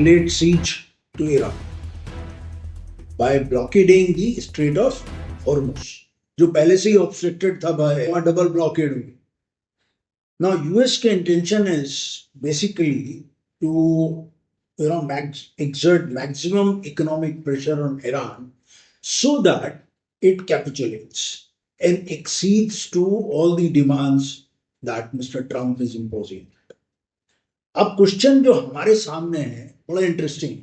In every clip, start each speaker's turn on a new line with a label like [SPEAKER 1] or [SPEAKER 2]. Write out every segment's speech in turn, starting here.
[SPEAKER 1] laid siege to Iran by blockading the Strait of Hormuz, जो पहले से ही obstructed था by double blockade हुई. Now US का intention is basically to exert maximum economic pressure on Iran so that it capitulates and accedes to all the demands that Mr. Trump is imposing. अब question जो हमारे सामने है बड़ा interesting.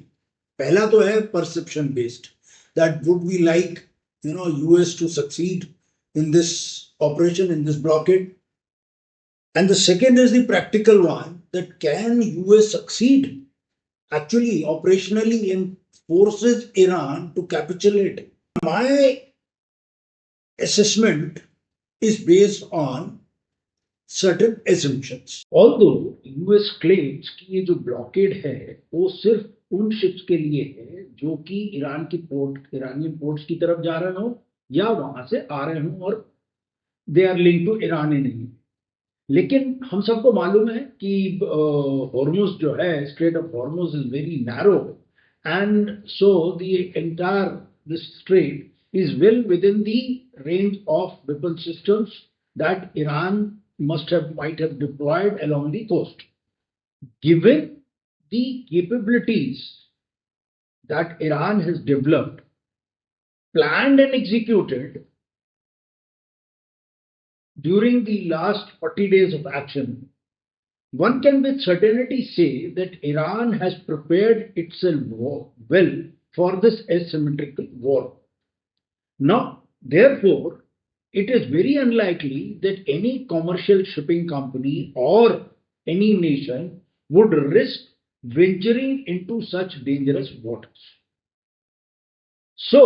[SPEAKER 1] पहला तो है perception based, that would we like US to succeed in this operation, in this blockade. And the second is the practical one, that can US succeed actually operationally and forces Iran to capitulate? My assessment is based on certain assumptions. Although US claims कि ये जो blockade है वो सिर्फ उन ships के लिए है जो कि इरानियन पोर्ट्स की तरफ जा रहे हो या वहां से आ रहे हो और they are link to Iran ही नहीं. लेकिन हम सबको मालूम है कि हॉर्मुज जो है, straight of Hormuz is very narrow, and so the entire this straight is well with in the range of weapon systems that Iran might have deployed along the coast. Given the capabilities that Iran has developed, planned and executed during the last 40 days of action, one can with certainty say that Iran has prepared itself well for this asymmetrical war. Now, therefore, it is very unlikely that any commercial shipping company or any nation would risk venturing into such dangerous waters. So,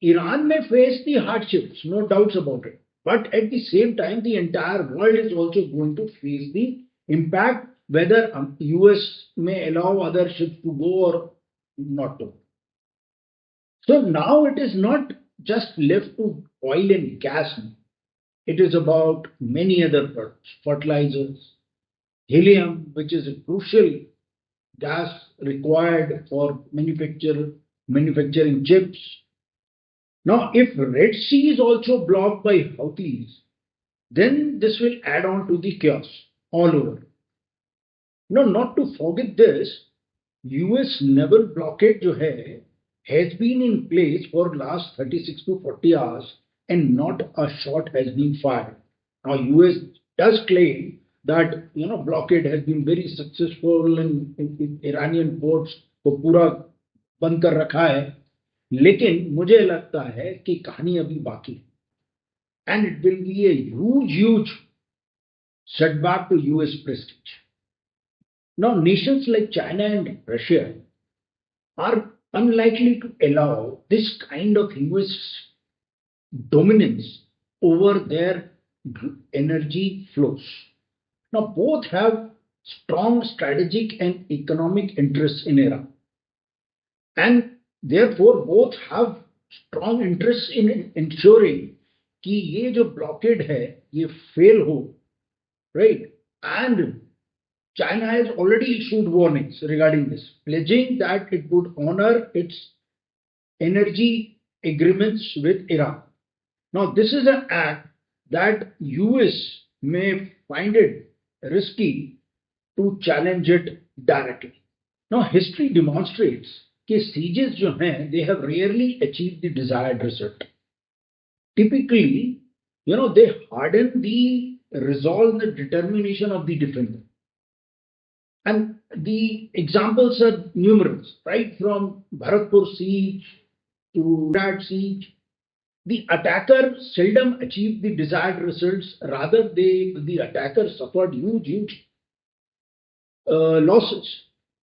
[SPEAKER 1] Iran may face the hardships, no doubts about it. But at the same time, the entire world is also going to face the impact, whether US may allow other ships to go or not to. So now it is not just left to oil and gas. It is about many other products, fertilizers, helium, which is a crucial gas required for manufacturing chips. Now, if Red Sea is also blocked by Houthis, then this will add on to the chaos all over. Now, not to forget this, US naval blockade जो है has been in place for last 36 to 40 hours and not a shot has been fired. Now US does claim that blockade has been very successful and Iranian ports को पूरा बंद कर रखा है, लेकिन मुझे लगता है कि कहानी अभी बाकी है and it will be a huge setback to US prestige. Now nations like China and Russia are unlikely to allow this kind of US dominance over their energy flows. Now, both have strong strategic and economic interests in Iran, and therefore both have strong interests in ensuring कि ये जो blockade है ये fail हो, right? And China has already issued warnings regarding this, pledging that it would honor its energy agreements with Iran. Now, this is an act that US may find it risky to challenge it directly. Now, history demonstrates that sieges जो हैं, they have rarely achieved the desired result. Typically, they harden the resolve and the determination of the defender. And the examples are numerous, right from Bharatpur siege to Blockade siege. The attacker seldom achieved the desired results. Rather, the attacker suffered huge losses.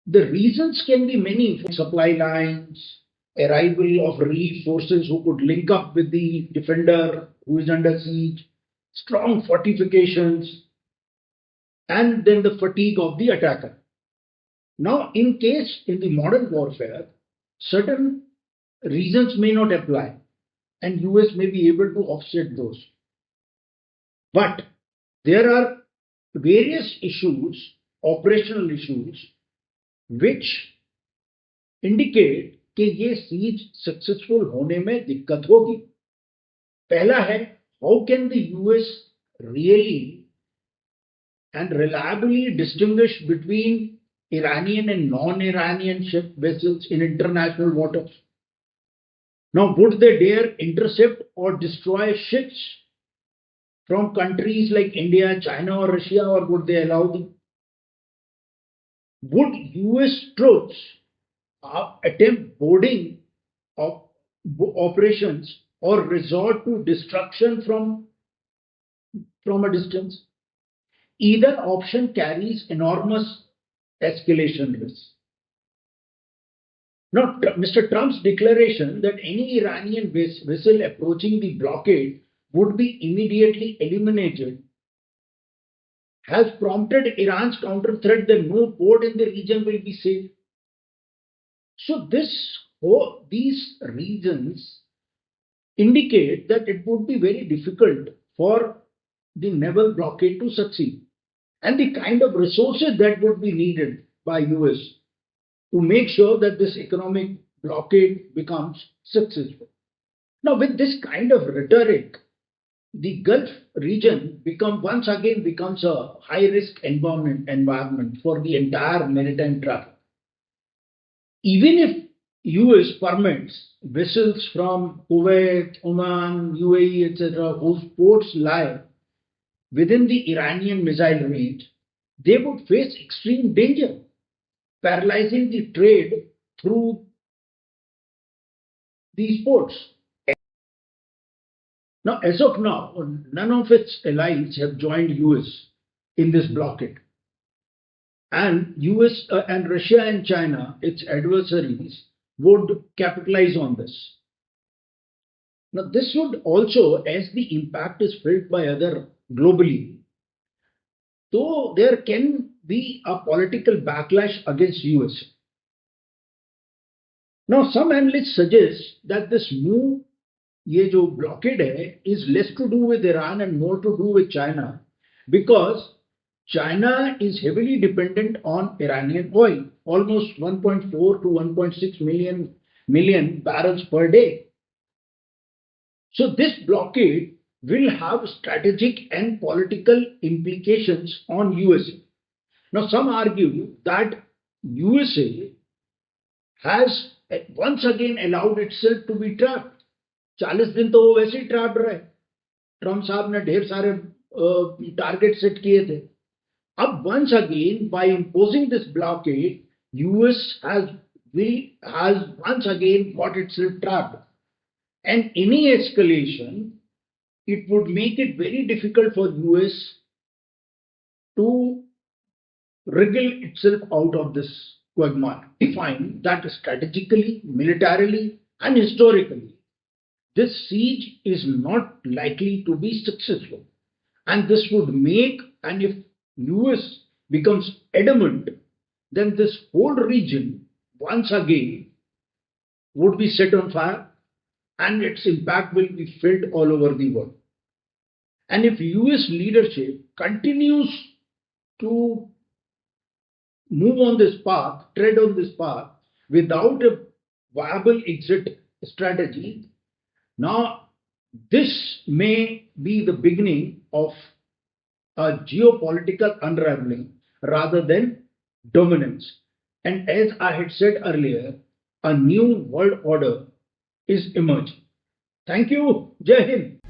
[SPEAKER 1] The reasons can be many: supply lines, arrival of relief forces who could link up with the defender who is under siege, strong fortifications, and then the fatigue of the attacker. Now, in the modern warfare, certain reasons may not apply, and US may be able to offset those. But there are various issues, operational issues, which indicate कि ये siege successful होने में दिक्कत होगी. पहला है, how can the US really and reliably distinguish between Iranian and non-Iranian ship vessels in international waters? Now, would they dare intercept or destroy ships from countries like India, China, or Russia, or would they allow them? Would US troops attempt boarding of operations or resort to destruction from a distance? Either option carries enormous escalation risk. Now, Mr. Trump's declaration that any Iranian vessel approaching the blockade would be immediately eliminated has prompted Iran's counter threat that no port in the region will be safe. So these reasons indicate that it would be very difficult for the naval blockade to succeed, and the kind of resources that would be needed by US to make sure that this economic blockade becomes successful. Now, with this kind of rhetoric, the Gulf region once again becomes a high risk environment for the entire maritime traffic. Even if US permits vessels from Kuwait, Oman, UAE, etc., whose ports lie within the Iranian missile range, they would face extreme danger, paralyzing the trade through these ports. Now, as of now, none of its allies have joined US in this blockade. And US and Russia and China, its adversaries, would capitalize on this. Now, this would also, as the impact is felt by other globally, though there can be a political backlash against US. Now, some analysts suggest that this move, ये जो blockade है, is less to do with Iran and more to do with China, because China is heavily dependent on Iranian oil, almost 1.4 to 1.6 million barrels per day. So this blockade will have strategic and political implications on USA. Now, some argue that USA has once again allowed itself to be trapped. 40 दिन तो वो वैसे ही trap रहे. Trump साहब ने ढेर सारे target set किए थे. अब once again, by imposing this blockade, US has once again got itself trapped. And any escalation, it would make it very difficult for US to wriggle itself out of this quagmire. We find that strategically, militarily, and historically, this siege is not likely to be successful. And this would make, and if US becomes adamant, then this whole region once again would be set on fire, and its impact will be felt all over the world. And if US leadership continues to move on this path, tread on this path, without a viable exit strategy, now this may be the beginning of a geopolitical unraveling rather than dominance. And as I had said earlier, a new world order is emerging. Thank you. Jai Hind.